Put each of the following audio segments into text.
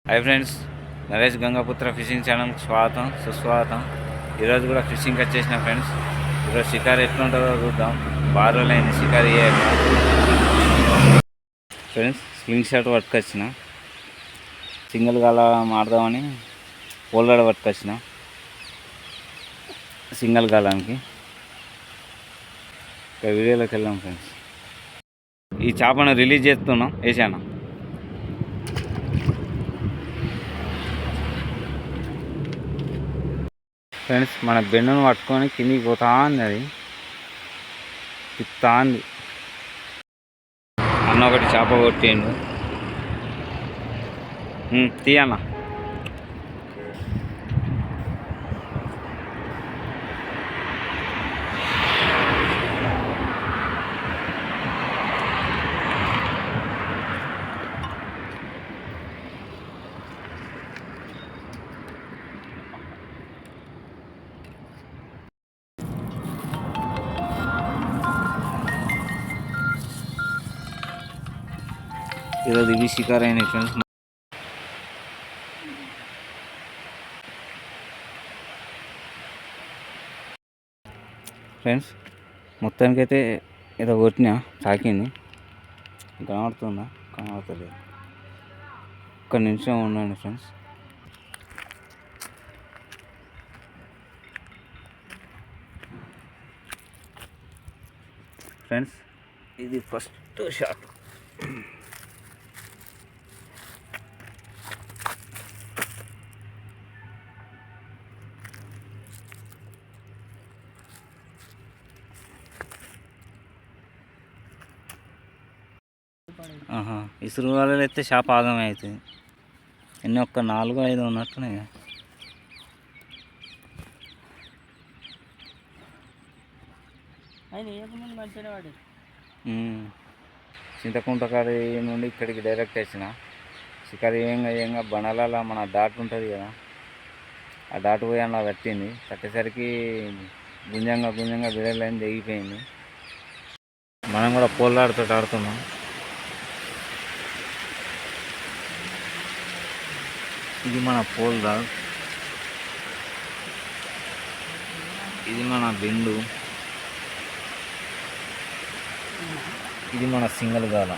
Hi friends, Naresh Gangaputra fishing ఛానల్కి స్వాగతం సుస్వాగతం. ఈరోజు కూడా ఫిషింగ్ వచ్చేసిన ఫ్రెండ్స్. ఈరోజు షికారు ఎట్లుంటుందో చూద్దాం. బారులైంది షికారు చేయక ఫ్రెండ్స్. స్లింగ్ షాట్ పట్టుకొచ్చిన, సింగిల్ గాల మాడదామని పోల్గాడ పట్టుకొచ్చిన సింగిల్ గాలానికి. ఇక వీడియోలోకి వెళ్దాం ఫ్రెండ్స్. ఈ చేపను రిలీజ్ చేస్తున్నాం వేసాను. ఫ్రెండ్స్, మన బెండును పట్టుకొని కిందికి పోతా అది తిప్పుతా అంది. అన్న ఒకటి చేప కొట్టిండు, తీయన్న. ఈరోజు ఇవి షికారు అయినాయి ఫ్రెండ్స్. ఫ్రెండ్స్, మొత్తానికైతే ఏదో కొట్టినా, తాకింది. కనబడుతుందా? కనబడతలేదు. ఒక్క నిమిషం ఉండండి ఫ్రెండ్స్. ఫ్రెండ్స్, ఇది ఫస్ట్ షాట్. ఇసురు వలలు అయితే షాప్ ఆగమే అవుతుంది. ఎన్ని ఒక్క 4-5 ఉన్నట్టున్నాయి. చింతకుంట కాడ నుండి ఇక్కడికి డైరెక్ట్ వచ్చిన. షికారు ఏంగా బనలాల మన డాట్ ఉంటుంది కదా, ఆ డాట్ పోయి అలా కట్టింది. కట్టేసరికి గుంజంగా బిడలైన తెగిపోయింది. మనం కూడా పోల్లాడుతూ ఆడుతున్నాం. ఇది మన పోల్ రా, ఇది మన బెండు, ఇది మన సింగిల్ గాల.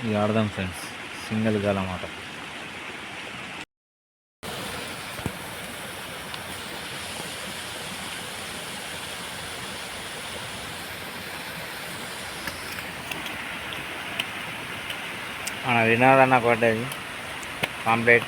ఇది ఆడదాం ఫ్రెండ్స్, సింగిల్ గాల మాట. మన వినోదన్న పడ్డది కంప్లీట్.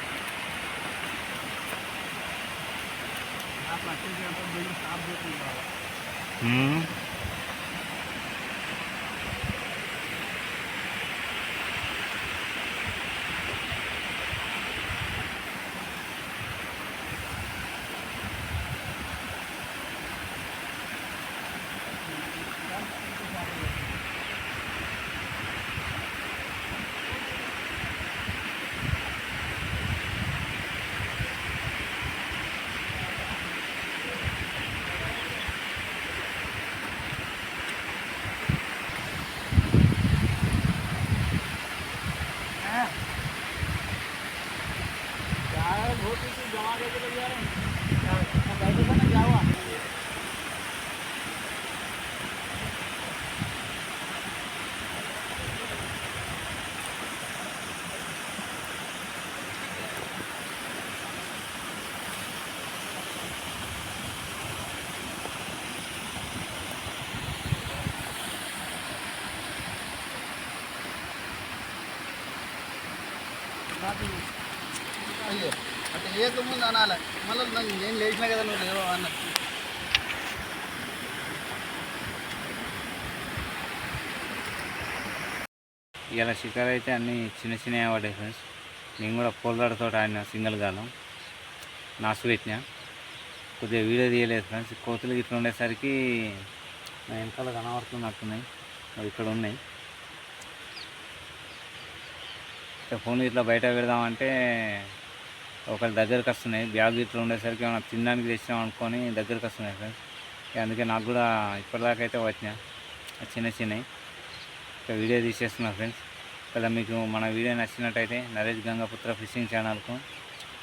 అంటే ఏ ముందు అనాలి, మళ్ళీ నేను లేచినా కదా నువ్వు లేవా అన్న. ఇలా షికారు అయితే అన్నీ చిన్నవి పడ్డాయి ఫ్రెండ్స్. నేను కూడా పోల్దాడతో ఆడిన సింగిల్ గాలం, నాసు పెట్టినా. కొద్దిగా వీడియో తీయలేదు ఫ్రెండ్స్. కోతులు ఇట్లా ఉండేసరికి నా వెనకాల కనబడుతున్నట్టున్నాయి, అవి ఇక్కడ ఉన్నాయి. ఫోన్ ఇట్లా బయట పెడదామంటే ఒకరి దగ్గరికి వస్తున్నాయి. బ్యాగ్ ఇట్లా ఉండేసరికి ఏమైనా తినడానికి తెచ్చినాం అనుకొని దగ్గరికి వస్తున్నాయి ఫ్రెండ్స్. అందుకే నాకు కూడా ఇప్పటిదాకా అయితే వచ్చినాయి చిన్న చిన్నవి. ఇక వీడియో తీసేస్తున్నా ఫ్రెండ్స్. కదా మీకు మన వీడియో నచ్చినట్టయితే నరేష్ గంగపుత్ర ఫిషింగ్ ఛానల్కు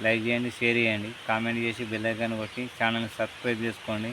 లైక్ చేయండి, షేర్ చేయండి, కామెంట్ చేసి బెల్ ఐకాన్ కొట్టి ఛానల్ని సబ్స్క్రైబ్ చేసుకోండి.